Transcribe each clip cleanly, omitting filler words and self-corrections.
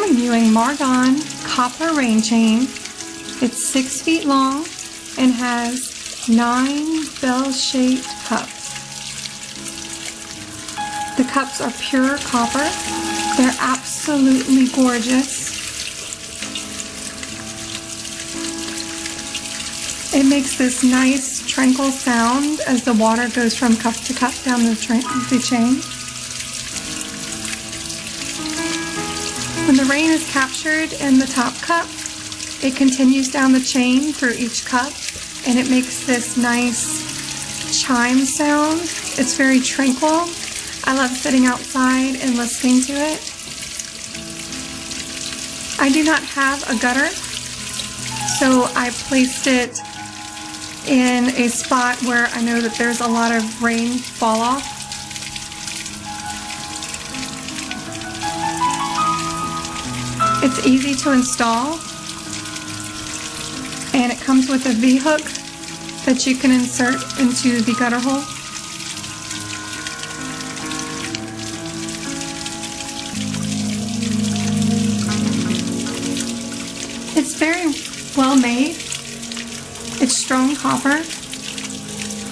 I'm reviewing Marrgon copper rain chain. It's 6 feet long and has 9 bell-shaped cups. The cups are pure copper. They're absolutely gorgeous. It makes this nice tranquil sound as the water goes from cup to cup down the chain. When the rain is captured in the top cup, it continues down the chain through each cup, and it makes this nice chime sound. It's very tranquil. I love sitting outside and listening to it. I do not have a gutter, so I placed it in a spot where I know that there's a lot of rain fall off. It's easy to install, and it comes with a V-hook that you can insert into the gutter hole. It's very well made. It's strong copper.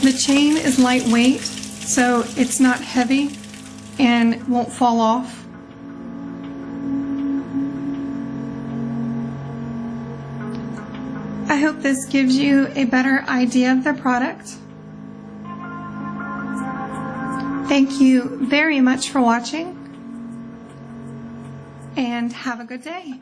The chain is lightweight, so it's not heavy and won't fall off. I hope this gives you a better idea of the product. Thank you very much for watching, and have a good day.